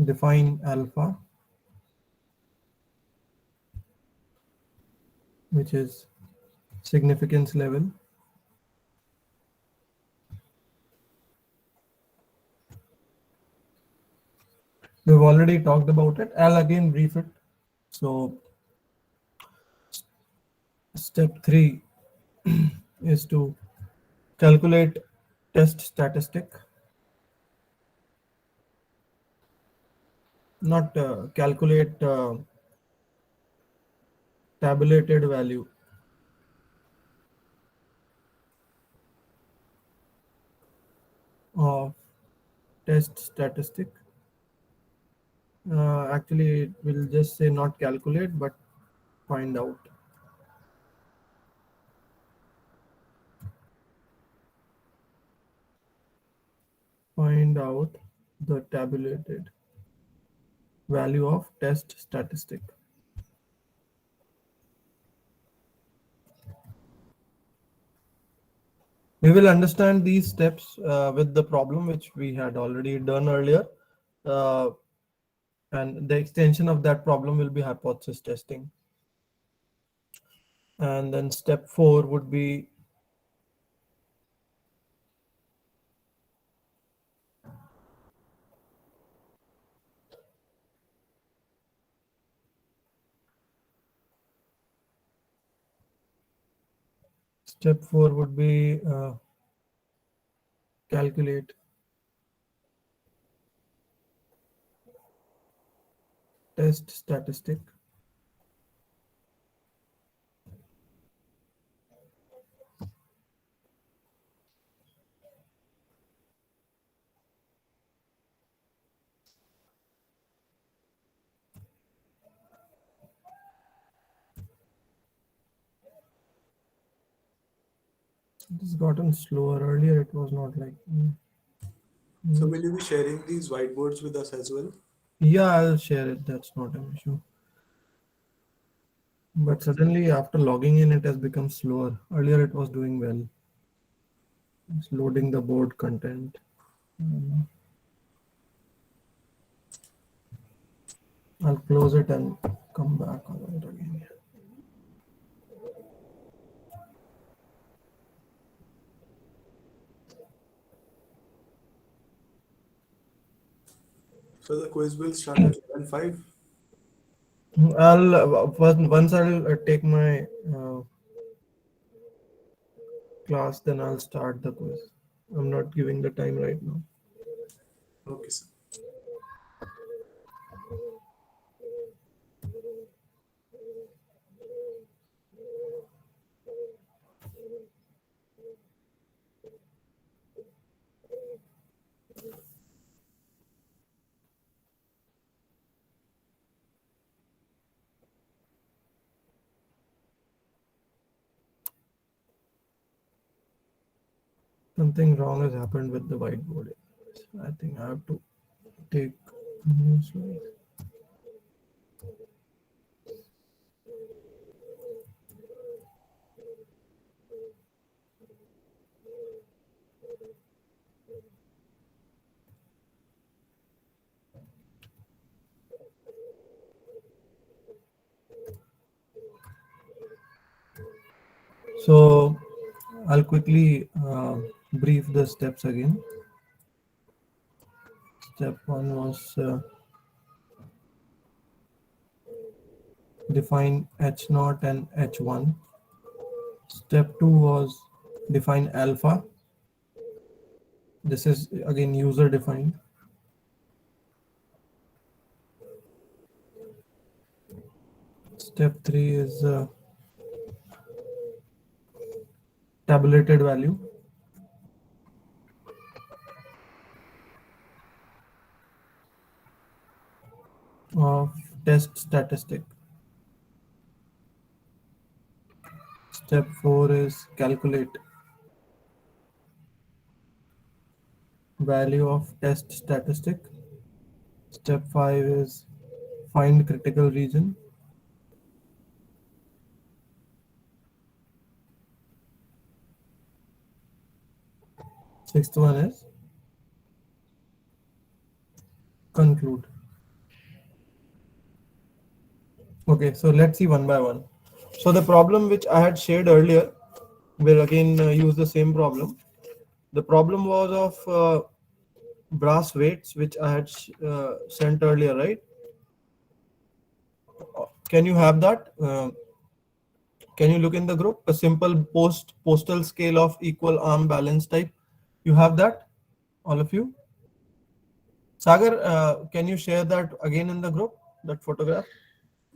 define alpha, which is significance level. We've already talked about it. I'll again brief it. So, step 3 is to calculate test statistic, not calculate tabulated value of test statistic. Actually, it will just say not calculate, but find out. Find out the tabulated value of test statistic. We will understand these steps with the problem which we had already done earlier. Uh, and the extension of that problem will be hypothesis testing. And then step 4 would be calculate test statistic. It has gotten slower. Earlier it was not like. So will you be sharing these whiteboards with us as well? Yeah, I'll share it. That's not an issue. But suddenly after logging in, it has become slower. Earlier it was doing well. It's loading the board content. Mm. I'll close it and come back on it again. So the quiz will start at 11:05. I'll once I'll take my class, then I'll start the quiz. I'm not giving the time right now. Okay, sir. Something wrong has happened with the whiteboard. I think I have to take a new slide. So I'll quickly brief the steps again. Step 1 was define H0 and H1. Step 2 was define alpha. This is again user defined. Step 3 is tabulated value of test statistic. Step 4 is calculate value of test statistic. Step 5 is find critical region. Sixth one is conclude. Okay, so let's see one by one. So the problem which I had shared earlier, we'll again use the same problem. The problem was of brass weights, which I had sent earlier, right? Can you have that? Can you look in the group? A simple postal scale of equal arm balance type. You have that, all of you? Sagar, can you share that again in the group, that photograph?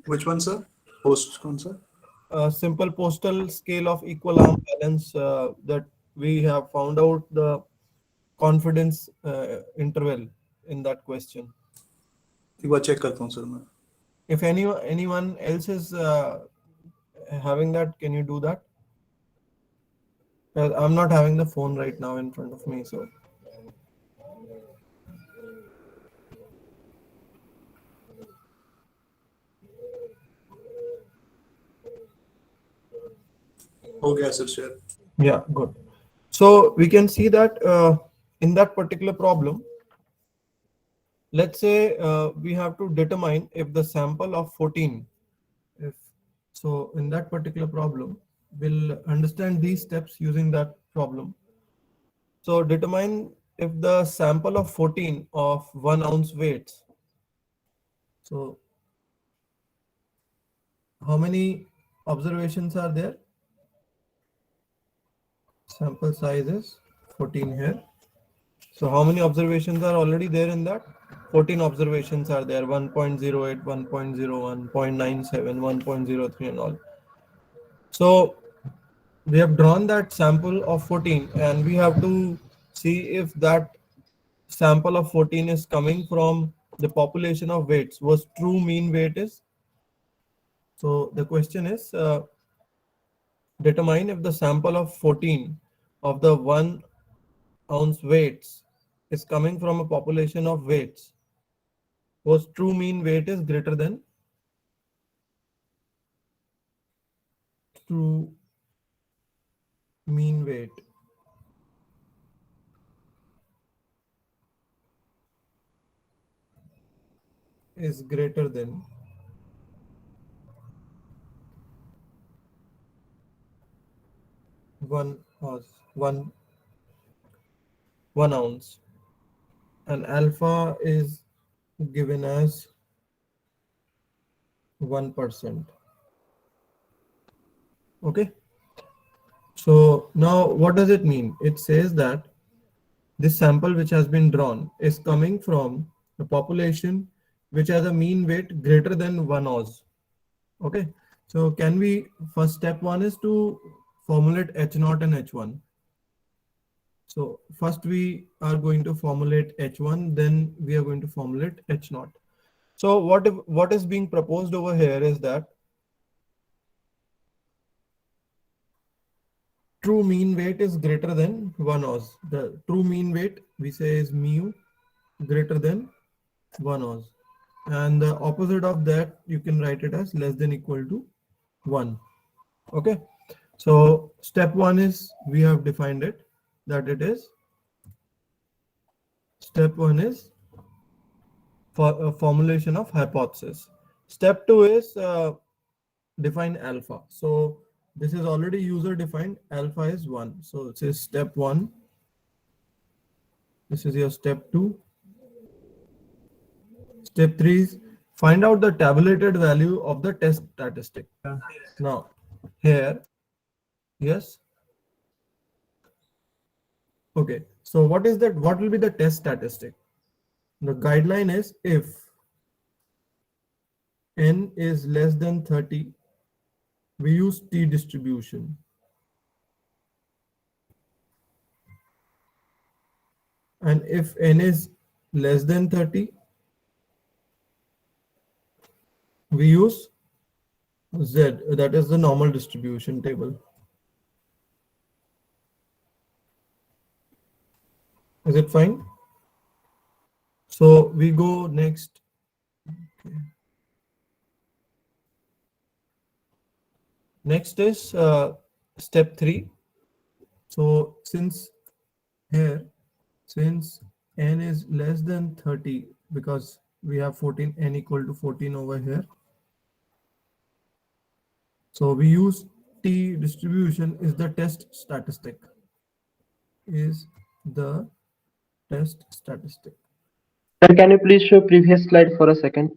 Which one, sir? Post one, sir? A simple postal scale of equal arm balance that we have found out the confidence interval in that question. एक बार check करता हूँ sir मैं. If anyone else is having that, can you do that? I'm not having the phone right now in front of me, so. हो गया sir share. Yeah, good. So we can see that in that particular problem, let's say we have to determine if the sample of 14, if so in that particular problem, we'll understand these steps using that problem. So determine if the sample of 14 of 1 ounce weights. So how many observations are there? Sample size is 14 here. So how many observations are already there in that? 14 observations are there, 1.08, 1.01, 0.97, 1.03 and all. So we have drawn that sample of 14 and we have to see if that sample of 14 is coming from the population of weights, was true mean weight is. So the question is determine if the sample of 14 of the 1 ounce weights is coming from a population of weights whose true mean weight is greater than true mean weight is greater than 1 ounce, and alpha is given as 1%. Okay, so now what does it mean? It says that this sample which has been drawn is coming from the population which has a mean weight greater than 1 oz. Okay, so can we, first step one is to formulate H0 and H1. So first we are going to formulate H1, then we are going to formulate H0. So what is being proposed over here is that true mean weight is greater than 1 oz. The true mean weight we say is mu greater than 1 oz. And the opposite of that you can write it as less than equal to 1. Okay. So step one is we have defined it, that it is step one is for a formulation of hypothesis. Step two is define alpha. So this is already user defined, alpha is 1. So it says step 1. This is your step 2. Step 3 is find out the tabulated value of the test statistic. Now here, yes. Okay, so what is that? What will be the test statistic? The guideline is if n is less than 30, we use t distribution. And if n is less than 30, we use z, that is the normal distribution table. Is it fine? So we go next. Okay. Next is step 3. So since n is less than 30, because we have 14, n equal to 14 over here. So we use T distribution is the test statistic. Is the test statistic. Sir, can you please show previous slide for a second?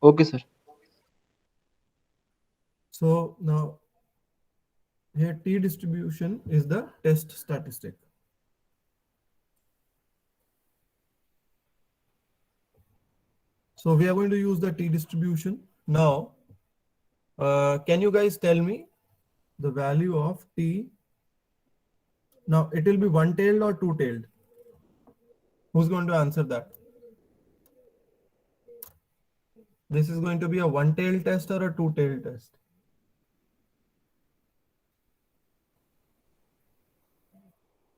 Okay, sir. So now here T distribution is the test statistic. So we are going to use the T distribution. Now, can you guys tell me the value of T? Now it will be one-tailed or two-tailed? Who's going to answer that? This is going to be a one-tailed test or a two-tailed test?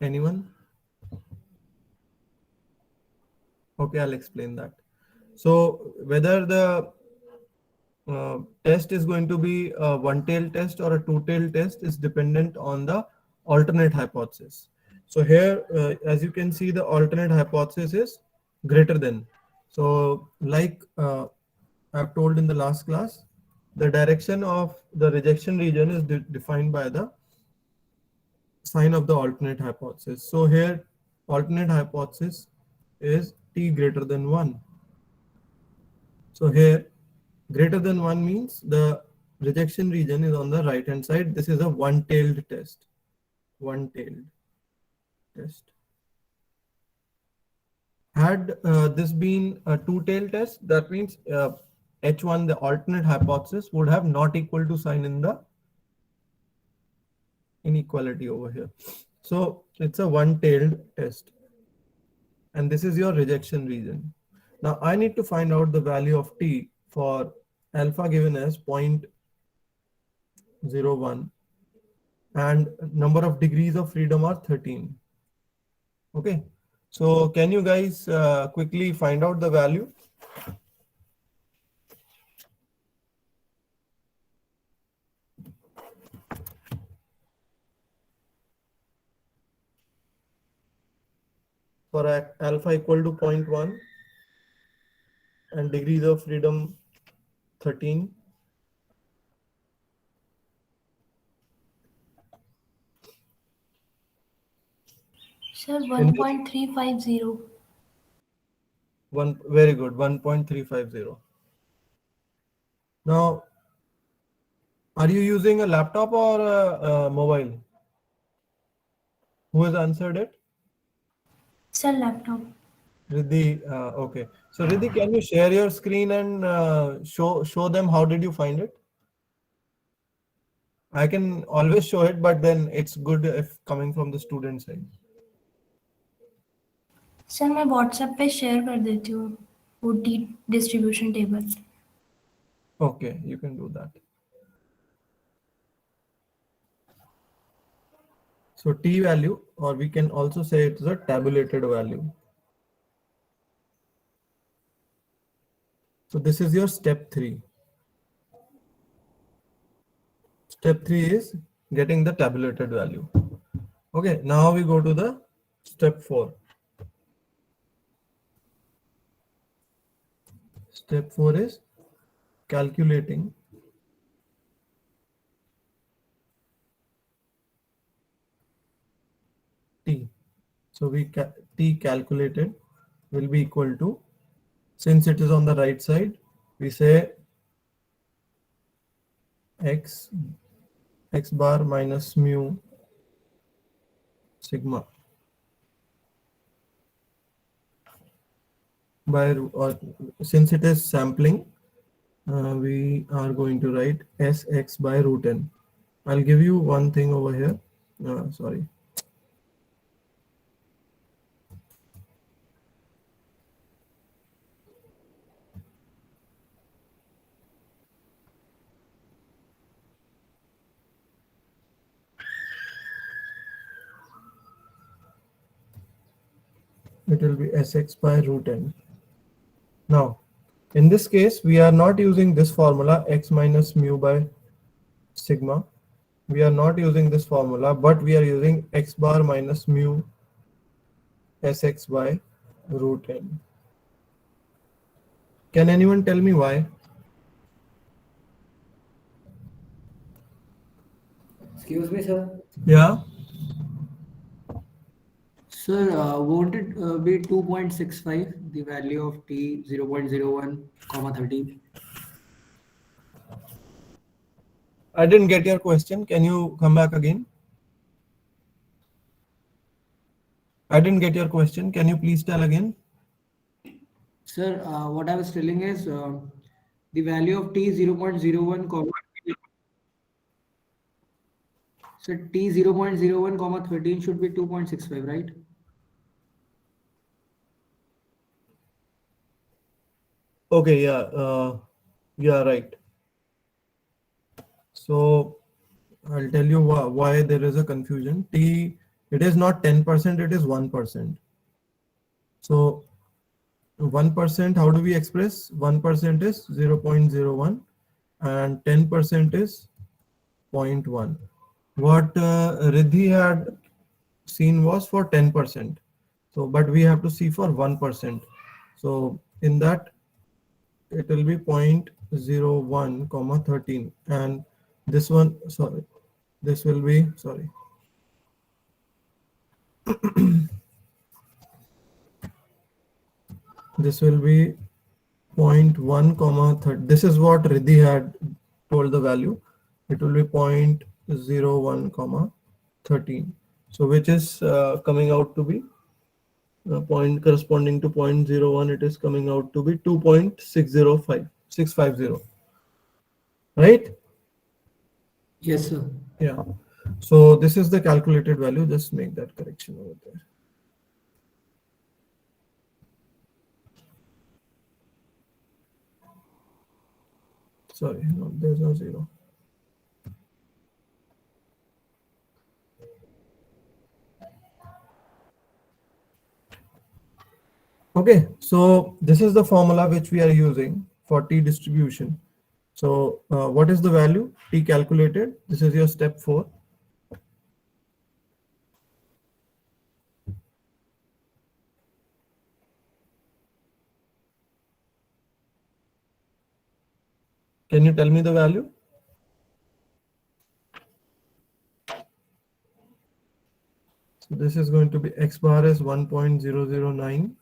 Anyone? Okay, I'll explain that. So whether the test is going to be a one-tailed test or a two-tailed test is dependent on the alternate hypothesis. So here, as you can see, the alternate hypothesis is greater than. So like I've told in the last class, the direction of the rejection region is defined by the sign of the alternate hypothesis. So here, alternate hypothesis is T greater than 1. So here, greater than 1 means the rejection region is on the right hand side. This is a one-tailed test. One-tailed test. Had this been a two-tailed test, that means H1, the alternate hypothesis, would have not equal to sign in the inequality over here. So it's a one-tailed test. And this is your rejection region. Now I need to find out the value of T for alpha given as 0.01 and number of degrees of freedom are 13. Okay, so can you guys quickly find out the value? For alpha equal to 0.1 and degrees of freedom 13. Sir, 1.350. Very good, 1.350. Now, are you using a laptop or a mobile? Who has answered it? Sir, laptop. Riddhi, okay. So Riddhi, can you share your screen and show them how did you find it? I can always show it, but then it's good if coming from the student side. Sir मैं WhatsApp पे share कर देती हूँ वो T distribution table. Okay, you can do that. So T value, or we can also say it's a tabulated value. So this is your step 3. Step 3 is getting the tabulated value. Okay, now we go to the step 4. Step 4 is calculating T. So T calculated will be equal to, since it is on the right side, we say x bar minus mu sigma by, or since it is sampling, we are going to write Sx by root n. I'll give you one thing over here. Sorry. It will be Sx by root n. Now, in this case, we are not using this formula x minus mu by sigma. we are not using this formula, but we are using x bar minus mu Sx by root n. Can anyone tell me why? Excuse me, sir. Yeah. Sir, won't it be 2.65, the value of t 0.01, comma 13? I didn't get your question. Can you come back again? I didn't get your question. Can you please tell again? Sir, what I was telling is the value of t 0.01, comma so t 0.01, comma 13 should be 2.65, right? Okay, yeah, right. So I'll tell you why there is a confusion. T, it is not 10%, it is 1%. So 1%, how do we express? 1% is 0.01 and 10% is 0.1. What Riddhi had seen was for 10%. So, but we have to see for 1%. So in that, it will be 0.01 comma 13, and this one, sorry, this will be, sorry, this will be 0.1 comma 30. This is what Riddhi had told the value. It will be 0.01 comma 13. So which is coming out to be point corresponding to 0.01. It is coming out to be 2.605, right? Yes, sir. Yeah. So this is the calculated value. Just make that correction over there. Sorry, no, there's no zero. Okay, so this is the formula which we are using for t distribution. So what is the value? T calculated. This is your step 4. Can you tell me the value? So this is going to be x bar is 1.009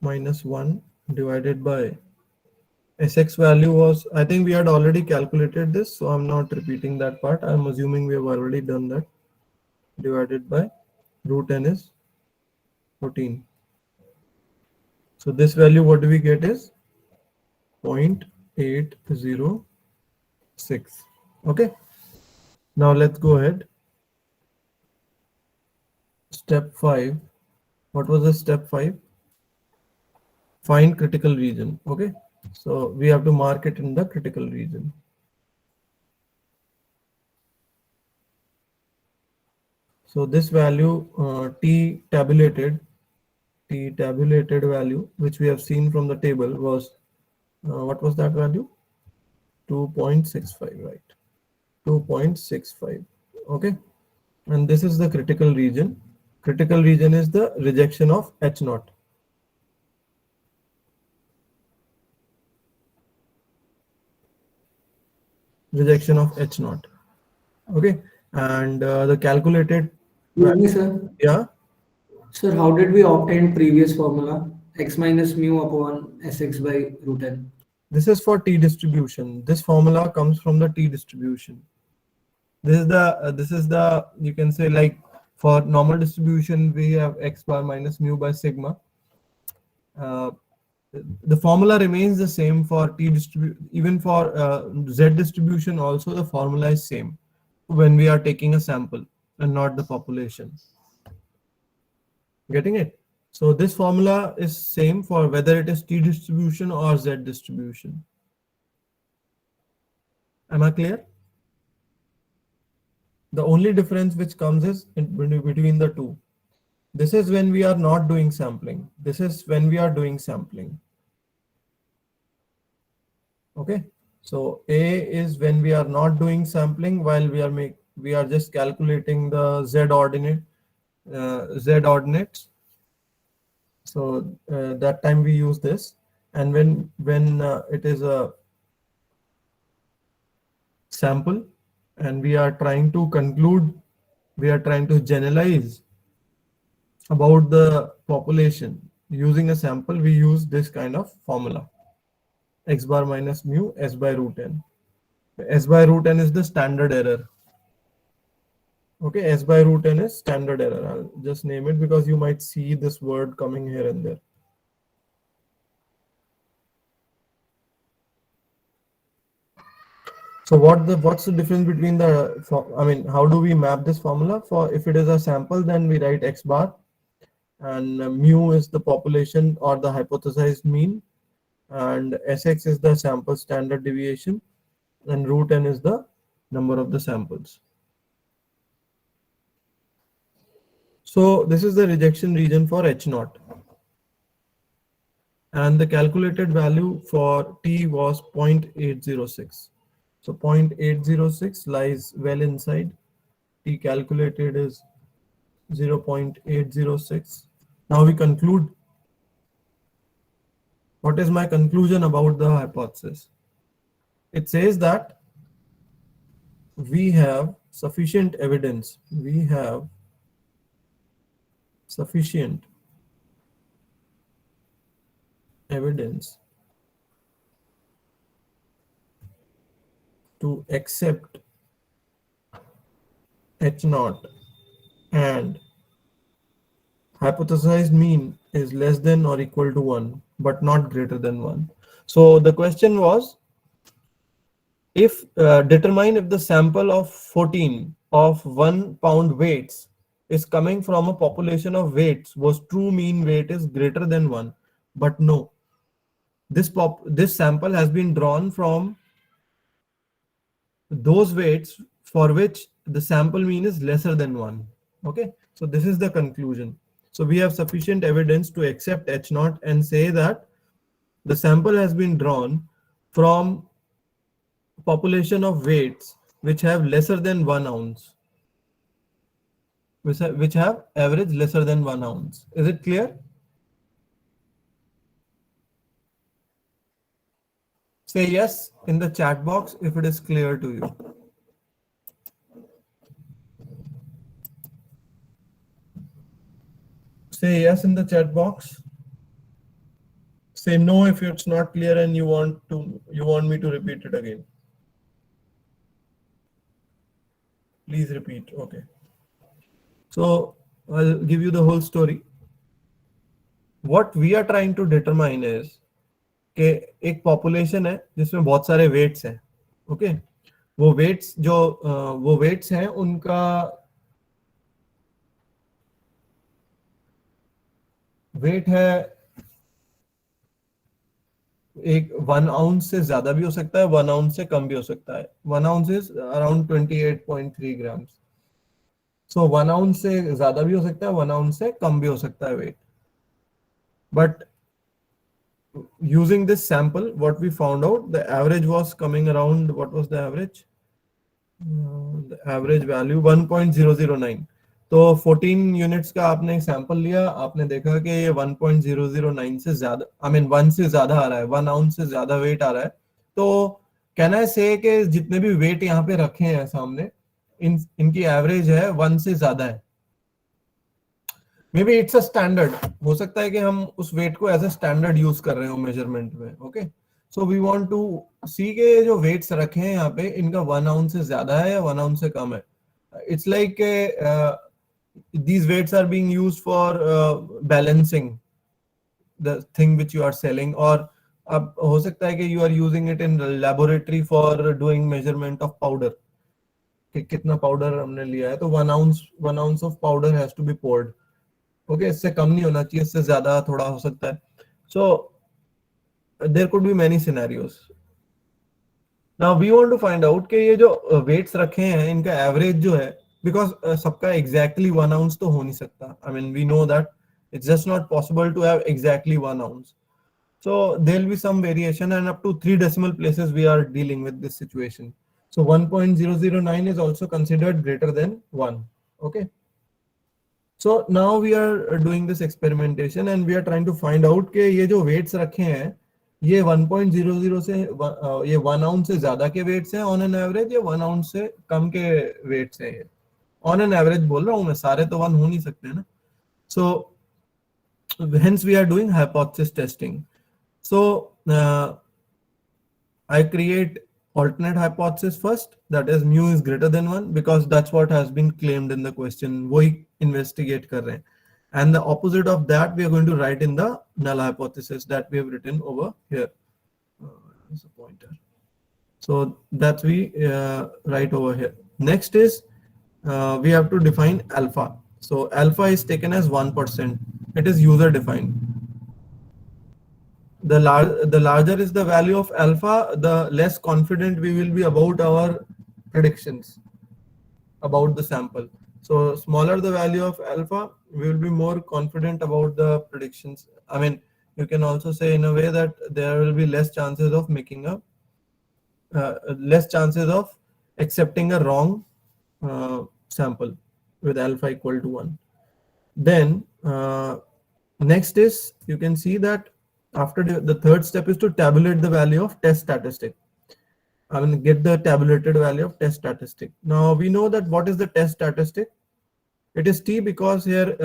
minus 1 divided by Sx value was, I think we had already calculated this, so I'm not repeating that part. I'm assuming we have already done that. Divided by root n is 14. So this value, what do we get is 0.806. Okay. Now let's go ahead. Step 5. What was the step 5? Find critical region. Okay. So we have to mark it in the critical region. So this value t tabulated value, which we have seen from the table, was what was that value? 2.65, right? 2.65. Okay. And this is the critical region. Critical region is the rejection of H naught. Rejection of H naught. Okay. And the calculated Excuse me, sir. Yeah. Sir, how did we obtain previous formula? X minus mu upon Sx by root n. This is for t distribution. This formula comes from the t distribution. This is the you can say, like, for normal distribution we have x bar minus mu by sigma. The formula remains the same for t distribution. Even for z distribution also the formula is same when we are taking a sample and not the population. Getting it? So this formula is same for whether it is t distribution or z distribution. Am I clear? The only difference which comes is between the two. This is when we are not doing sampling. This is when we are doing sampling. Okay. So A is when we are not doing sampling, while we are just calculating the z ordinates. So that time we use this, and when it is a sample and we are trying to conclude, we are trying to generalize about the population using a sample, we use this kind of formula: x bar minus mu s by root n. S by root n is the standard error. Okay, s by root n is standard error. I'll just name it because you might see this word coming here and there. So what's the difference between how do we map this formula? For if it is a sample, then we write x bar, and mu is the population or the hypothesized mean, and Sx is the sample standard deviation, and root n is the number of the samples. So this is the rejection region for H0, and the calculated value for T was 0.806. So 0.806 lies well inside. T calculated is 0.806. Now we conclude. What is my conclusion about the hypothesis? It says that we have sufficient evidence. We have sufficient evidence to accept H0 and hypothesized mean is less than or equal to 1 but not greater than 1. So the question was, if determine if the sample of 14 of 1 pound weights is coming from a population of weights whose true mean weight is greater than 1. But no, this sample has been drawn from those weights for which the sample mean is lesser than 1. Okay, so this is the conclusion. So we have sufficient evidence to accept H0 and say that the sample has been drawn from population of weights which have lesser than 1 ounce, which have average lesser than 1 ounce. Is it clear? Say yes in the chat box if it is clear to you. Say yes in the chat box. Say no if it's not clear and you want me to repeat it again. Please repeat. Okay. So I'll give you the whole story. What we are trying to determine is कि एक population है जिसमें बहुत सारे weights हैं. Okay, वो weights हैं, उनका वेट है एक 1 आउंस से ज्यादा भी हो सकता है, 1 आउंस से कम भी हो सकता है. 1 ounce is around 28.3 grams. So 1 ounce से ज्यादा भी हो सकता है, 1 आउंस से कम भी हो सकता है wait. But using this sample, what we found out, the average was coming around, what was the average? The average value 1.009. तो 14 यूनिट्स का आपने एक सैंपल लिया, आपने देखा कि ये 1.009 से ज्यादा, 1 से ज्यादा आ रहा है, 1 आउंस से ज्यादा वेट आ रहा है. तो कहना है से कि जितने भी वेट यहाँ पे रखे हैं सामने, इनकी एवरेज है 1 से ज्यादा है. May be it's a standard, हो सकता है कि हम उस वेट को एज अ स्टैंडर्ड यूज कर रहे हो मेजरमेंट में. Okay, so we want to see के जो वेट्स रखे हैं यहाँ पे, इनका 1 आउंस से ज्यादा है या 1 आउंस से कम है. It's like these weights are being used for balancing the thing which you are selling, और अब हो सकता है कि you are using it in laboratory for doing measurement of powder, कि कितना पाउडर हमने लिया है. तो 1 ounce of powder has to be poured. Okay, इससे कम नहीं होना चाहिए, इससे ज्यादा थोड़ा हो सकता है. So there could be many scenarios. Now we want to find out कि ये जो वेट्स रखे हैं इनका एवरेज जो है, बिकॉज सबका एग्जैक्टली 1 आउंस तो हो नहीं सकता. I mean we know that it's just not possible to have exactly 1 ounce. So there'll be some variation, and up to 3 decimal places we are dealing with this situation. So 1.009 is also considered greater than 1. Okay. So now we are doing this experimentation and we are trying to find out कि ये जो weights रखे हैं ये 1.00 से ये 1 ounce से ज्यादा के weights हैं on an average या 1 ounce से कम के weights हैं ये on an average बोल रहा हूँ मैं, सारे तो 1 हो नहीं सकते ना. So hence we are doing hypothesis testing. So I create alternate hypothesis first, that is mu is greater than 1 because that's what has been claimed in the question. वही investigate कर रहे हैं. And the opposite of that we are going to write in the null hypothesis that we have written over here. There's a pointer. So that we write over here. Next is we have to define alpha. So alpha is taken as 1%. It is user defined. The larger is the value of alpha, the less confident we will be about our predictions about the sample. So smaller the value of alpha, we will be more confident about the predictions. I mean, you can also say in a way that there will be less chances of making a less chances of accepting a wrong sample with alpha equal to 1. Then next is, you can see that after the third step is to tabulate the value of test statistic. I mean, get the tabulated value of test statistic. Now we know that what is the test statistic? It is t because here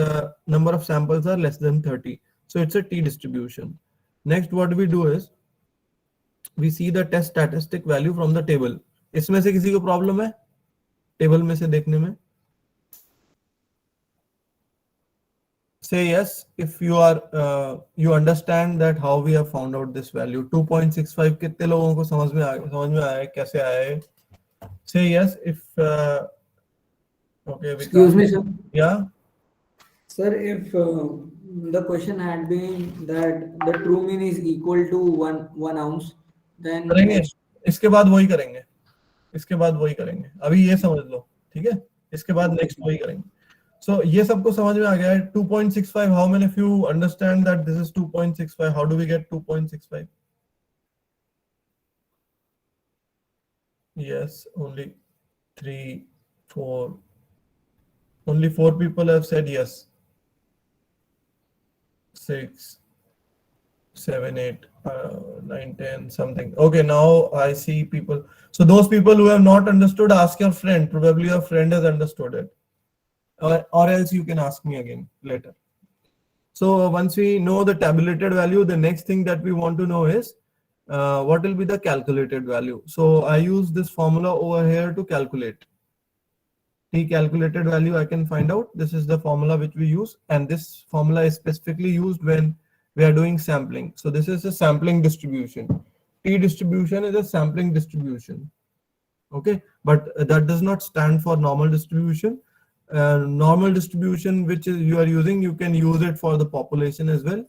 number of samples are less than 30. So it's a t distribution. Next, what we do is we see the test statistic value from the table. इसमें से किसी को problem है table में से देखने में? Say yes if you are you understand that how we have found out this value. 2.65 कितने लोगों को समझ में आया है, कैसे आया है? Say yes if okay. Excuse me, sir. Yeah. Sir, if the question had been that the true mean is equal to 1 ounce, then करेंगे इसके बाद वही करेंगे, इसके बाद वही करेंगे. अभी ये समझ लो, ठीक है? इसके बाद नेक्स्ट वही करेंगे. So ये सबको समझ में आ गया है. 2.65. How many of you understand that this is 2.65? How do we get 2.65? Yes, only 3, 4. Only 4 people have said yes. 6, 7, 8, 9, 10, something. Okay, now I see people. So those people who have not understood, ask your friend. Probably your friend has understood it. Or else you can ask me again later. So once we know the tabulated value, the next thing that we want to know is what will be the calculated value. So I use this formula over here to calculate. T calculated value I can find out. This is the formula which we use, and this formula is specifically used when we are doing sampling. So this is a sampling distribution. T distribution is a sampling distribution. Okay, but that does not stand for normal distribution. Normal distribution which is you are using, you can use it for the population as well,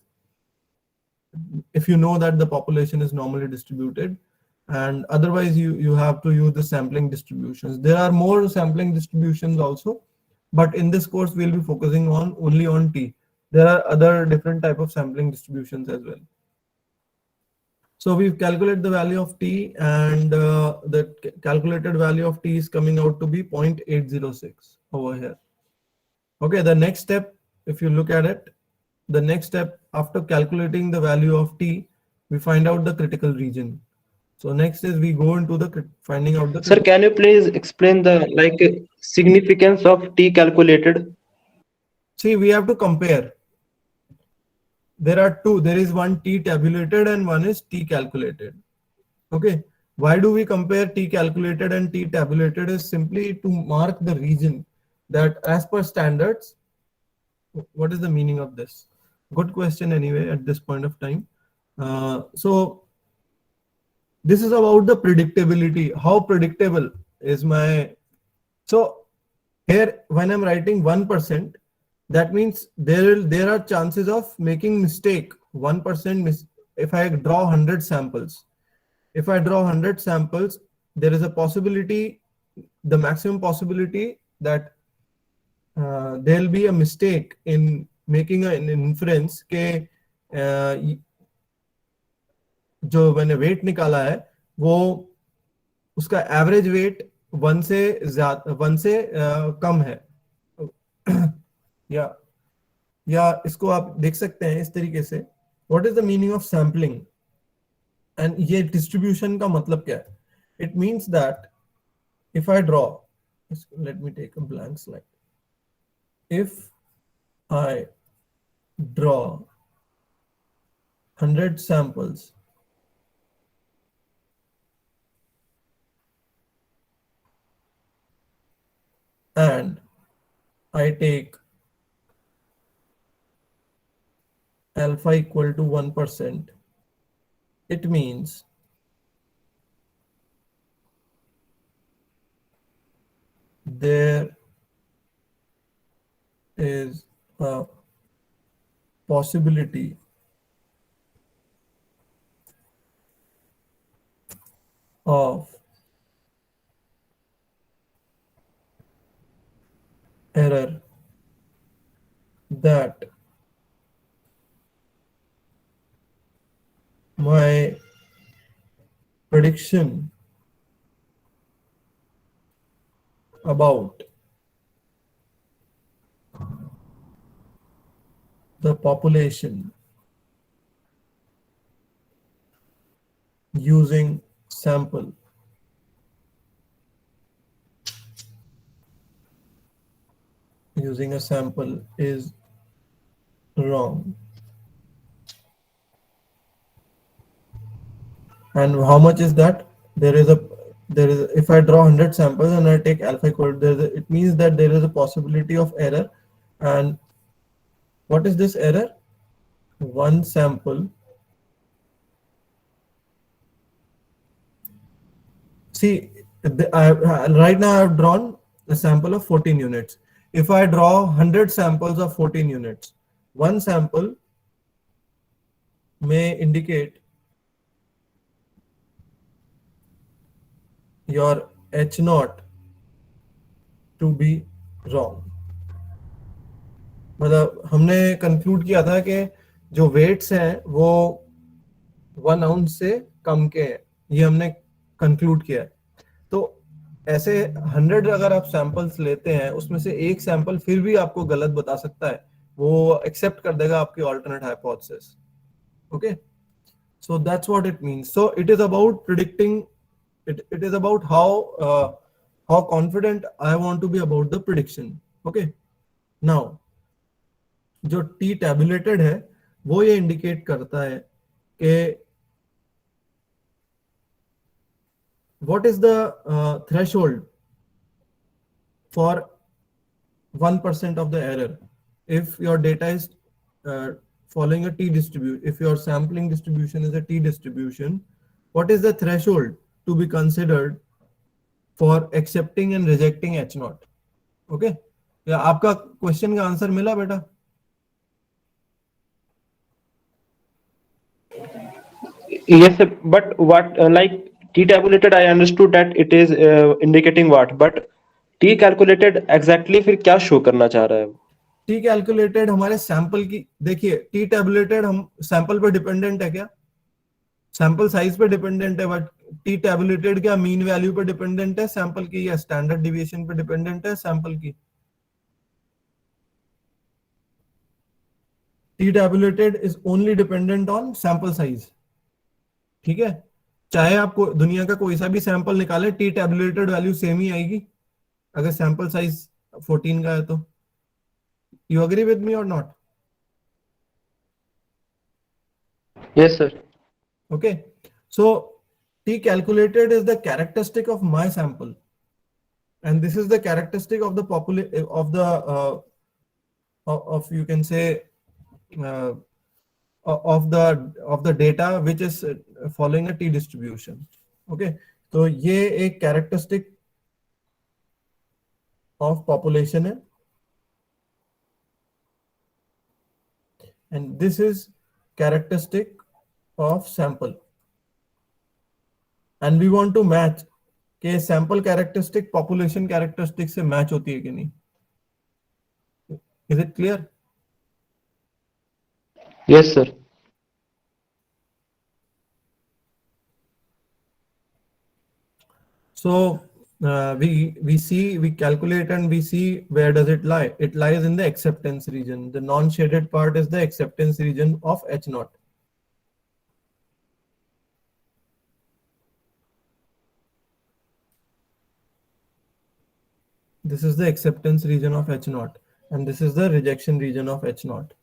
if you know that the population is normally distributed, and otherwise you have to use the sampling distributions. There are more sampling distributions also, but in this course we'll be focusing on only on T. There are other different type of sampling distributions as well. So we've calculated the value of T, and the calculated value of T is coming out to be 0.806 over here. Okay, the next step, if you look at it, the next step after calculating the value of T, we find out the critical region. So next is we go into the finding out the. Sir, can you please explain the significance of T calculated? See, we have to compare. There are two. There is one T tabulated and one is T calculated. Okay. Why do we compare T calculated and T tabulated? Is simply to mark the region that as per standards. What is the meaning of this? Good question anyway at this point of time. So this is about the predictability. How predictable is my... So here when I'm writing 1%, that means there are chances of making mistake. 1% if I draw 100 samples. If I draw 100 samples, there is a possibility, the maximum possibility that there will be a mistake in making an inference. जो मैंने wait निकाला है वो उसका average weight 1 से कम है। या इसको आप देख सकते हैं इस तरीके से, what is the meaning of sampling and ये डिस्ट्रीब्यूशन का मतलब क्या है? It means that if I draw, let me take a blank slide. If I draw 100 samples and I take alpha equal to 1%, it means there is a possibility of error that my prediction about the population using sample using a sample is wrong. And how much is that? There is if I draw 100 samples and I take alpha equal to, it means that there is a possibility of error. And what is this error? One sample. See, right now I have drawn a sample of 14 units. If I draw 100 samples of 14 units, one sample may indicate your H naught to be wrong. मतलब हमने conclude किया था कि जो weights हैं वो 1 ounce से कम के हैं, ये हमने कंक्लूड किया है। तो ऐसे 100 अगर आप सैंपल्स लेते हैं, उसमें से एक सैंपल फिर भी आपको गलत बता सकता है, वो एक्सेप्ट कर देगा आपकी alternate hypothesis. Okay, so that's what it means. So it is about predicting, it is about how confident I want to be about the prediction. Okay, now जो t tabulated है वो ये इंडिकेट करता है कि what is the threshold for 1% of the error if your data is following a t distribution. If your sampling distribution is a t distribution, what is the threshold to be considered for accepting and rejecting h naught? Okay, या आपका question का answer मिला बेटा? Yes, sir. But what like T tabulated, I understood that it is indicating what, but T calculated exactly फिर क्या show करना चाह रहा है? टी कैलकुलेटेड हमारे सैंपल की, देखिए टी टेबुलेटेड हम सैंपल पे डिपेंडेंट है क्या? सैंपल साइज पे डिपेंडेंट है, बट टी टेबुलेटेड क्या मीन वैल्यू पे डिपेंडेंट है सैंपल की, या स्टैंडर्ड डिविएशन पे डिपेंडेंट है सैंपल की? T tabulated is only dependent on sample size. ठीक है, चाहे आपको दुनिया का कोई सा भी सैंपल निकाले, टी टेबुलेटेड वैल्यू सेम ही आएगी अगर सैंपल साइज 14 का है तो। You agree with me or not? Yes, sir. Okay, so t calculated is the characteristic of my sample, and this is the characteristic of the of the of you can say of the data which is following a t distribution. Okay, तो ये एक characteristic of population है, and this is characteristic of sample, and we want to match कि sample characteristic population characteristic से match होती है कि नहीं। Is it clear? Yes, sir. So we calculate and we see where does it lie. It lies in the acceptance region. The non-shaded part is the acceptance region of H naught. This is the acceptance region of H naught, and this is the rejection region of H naught,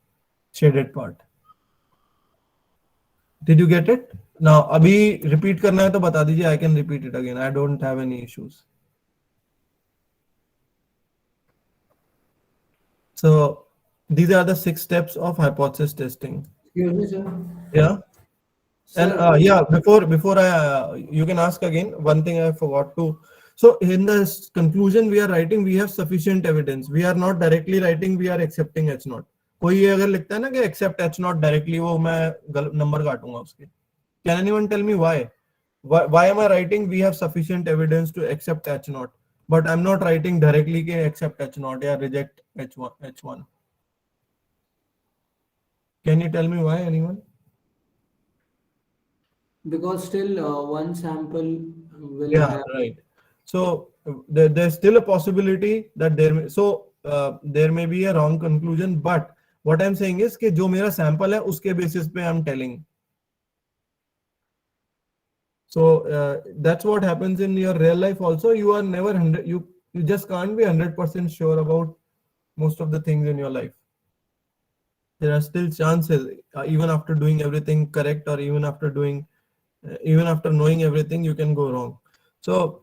shaded part. Did you get it? Now, अभी repeat करना है तो बता दीजिए. I can repeat it again. I don't have any issues. So these are the 6 steps of hypothesis testing. Excuse me, sir. Yeah. And Sir, yeah, before I you can ask again. One thing I forgot to. So in the conclusion we are writing we have sufficient evidence. We are not directly writing we are accepting H naught. कोई ये अगर लिखता है ना कि accept H naught directly, वो मैं number काटूंगा उसके. Can anyone tell me why? Why am I writing we have sufficient evidence to accept H naught, but I'm not writing directly कि accept H naught या reject H1. Can you tell me why, anyone? because still one sample will Yeah, have. right. So there's still a possibility that there may be a wrong conclusion, but what I'm saying is कि जो मेरा sample है उसके basis पे I'm telling. So that's what happens in your real life also. You are never 100. You just can't be 100% sure about most of the things in your life. There are still chances, even after doing everything correct, or even after knowing everything, you can go wrong. So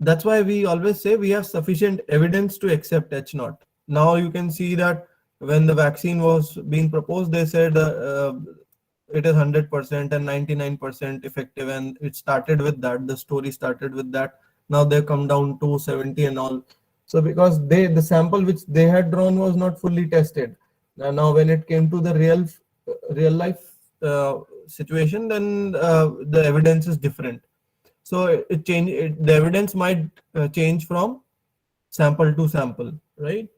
that's why we always say we have sufficient evidence to accept H naught. Now you can see that when the vaccine was being proposed, they said it is 100% and 99% effective, and it started with that. The story started with that. Now they come down to 70 and all. So because the sample which they had drawn was not fully tested. Now when it came to the real life situation, then the evidence is different. So the evidence might change from sample to sample, right?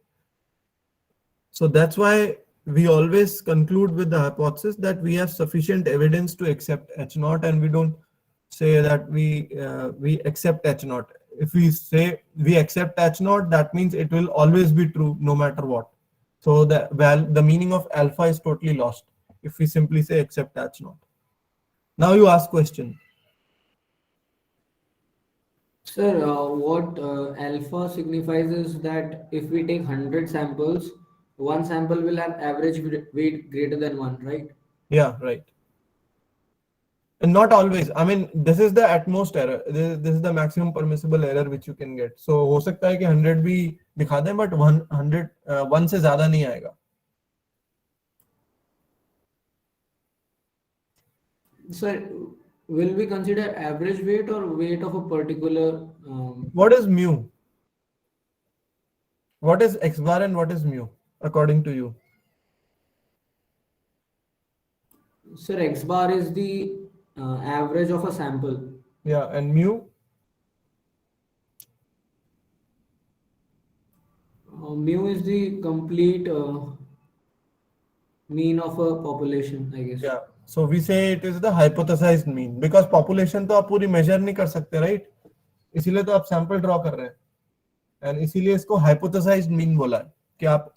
So that's why we always conclude with the hypothesis that we have sufficient evidence to accept H naught, and we don't say that we accept H naught. If we say we accept H naught, that means it will always be true no matter what. So the meaning of alpha is totally lost if we simply say accept H naught. Now you ask question. Sir, what alpha signifies is that if we take 100 samples, one sample will have average weight greater than 1, right? Yeah, right. And not always. I mean, this is the at most error. This is the maximum permissible error which you can get. So हो सकता है कि 100 भी दिखा दें, but 1 से ज़्यादा नहीं आएगा. Sir, will we consider average weight or weight of a particular? What is mu? What is X bar and what is mu according to you? Sir, X bar is the average of a sample. Yeah, and mu? Mu is the complete mean of a population, I guess. Yeah. So we say it is the hypothesized mean because population तो आप पूरी measure नहीं कर सकते, right? इसीलिए तो आप sample draw कर रहे हैं, and इसीलिए इसको hypothesized mean बोला है कि आप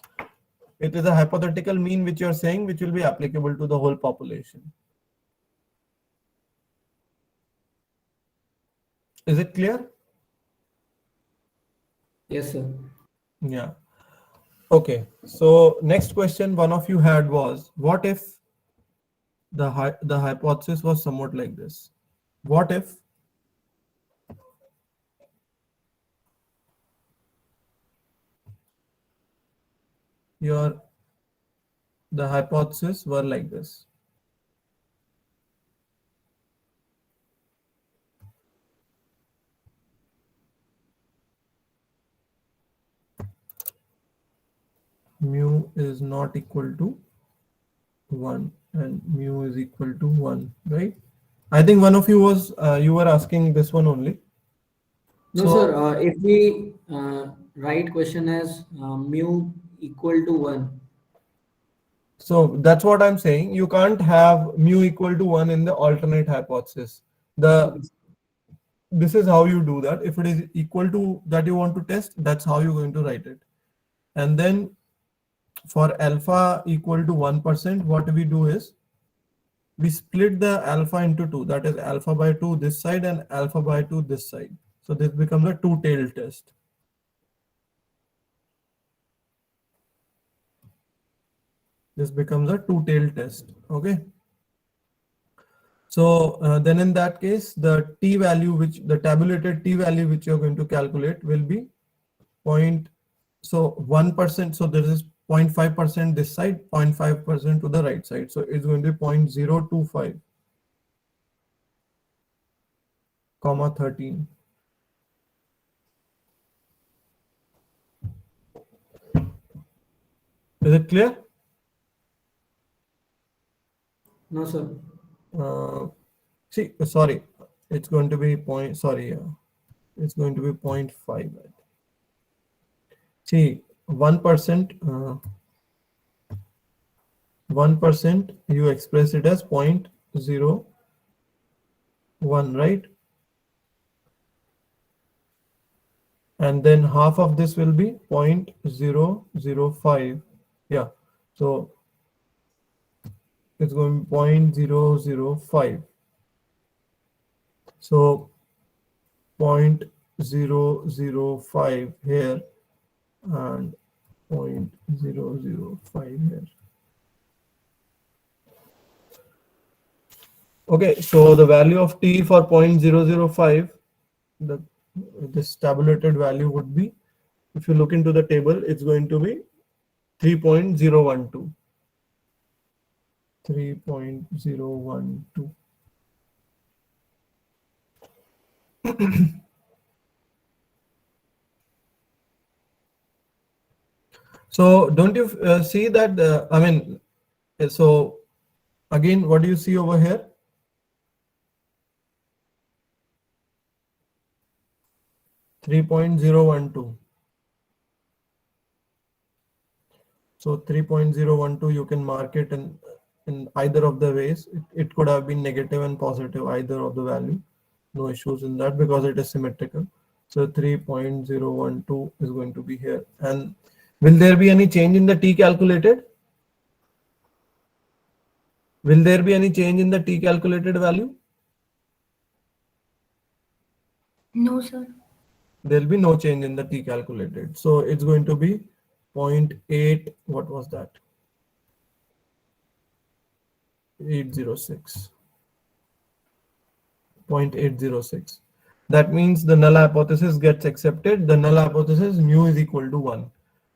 it is a hypothetical mean which you are saying which will be applicable to the whole population. Is it clear? Yes, sir. Yeah. Okay. So next question one of you had was, what if the hypothesis was somewhat like this? What if the hypothesis were like this? Mu is not equal to 1 and mu is equal to 1, right? I think one of you was you were asking this one only. No, So- sir. If we write question as mu equal to 1, So that's what I'm saying. You can't have mu equal to 1 in the alternate hypothesis. The this is how you do that. If it is equal to that you want to test, that's how you're going to write it. And then for alpha equal to 1%, what we do is we split the alpha into two. That is alpha by 2 this side and alpha by 2 this side. So this becomes a two-tailed test. This becomes a two-tailed test. Okay. So then in that case, the t value, which the tabulated t value which you're going to calculate will be 1%. So there is 0.5% this side, 0.5% to the right side. So it's going to be 0.025, comma 13. Is it clear? No, sir. Sorry, it's going to be it's going to be 0.5. See, 1%, 1% you express it as 0.01, right? And then half of this will be 0.005. Yeah, so it's going to be 0.005. So 0.005 here and 0.005 here. Okay, so the value of t for 0.005, this tabulated value would be, if you look into the table, it's going to be 3.012. 3.012. So don't you see that, so again, what do you see over here? .012. So 3.012, you can mark it in either of the ways. It could have been negative and positive, either of the value. No issues in that because it is symmetrical. So 3.012 is going to be here. And will there be any change in the t calculated? Will there be any change in the t calculated value? No, sir. There will be no change in the t calculated. So it's going to be 0.8. What was that? 806. 0.806. That means the null hypothesis gets accepted. The null hypothesis mu is equal to 1.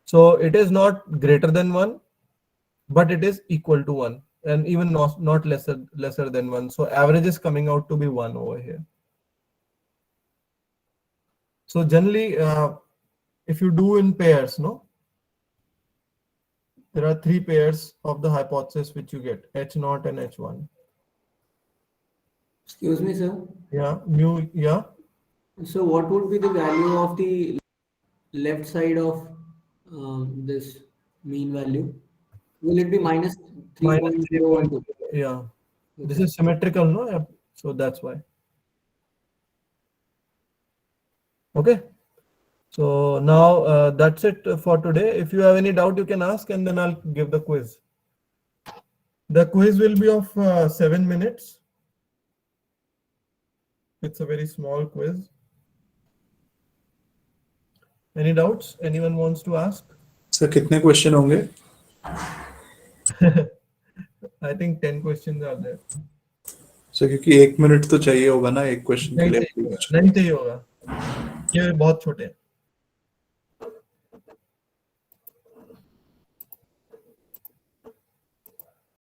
So it is not greater than 1, but it is equal to 1, and even not lesser than 1. So average is coming out to be 1 over here. So generally, if you do in pairs, no, there are 3 pairs of the hypothesis which you get, H0 and H1. Excuse me, sir. Yeah, mu, yeah. So what would be the value of the left side of this mean value? Will it be minus Minus 3.012? Yeah. This is symmetrical, no? So that's why. Okay. So now that's it for today. If you have any doubt, you can ask, and then I'll give the quiz. The quiz will be of 7 minutes. It's a very small quiz. Any doubts? Anyone wants to ask? Sir कितने question होंगे? I think 10 questions are there. Sir क्योंकि 1 minute तो चाहिए होगा ना एक question के लिए. नहीं चाहिए होगा, ये बहुत छोटे हैं.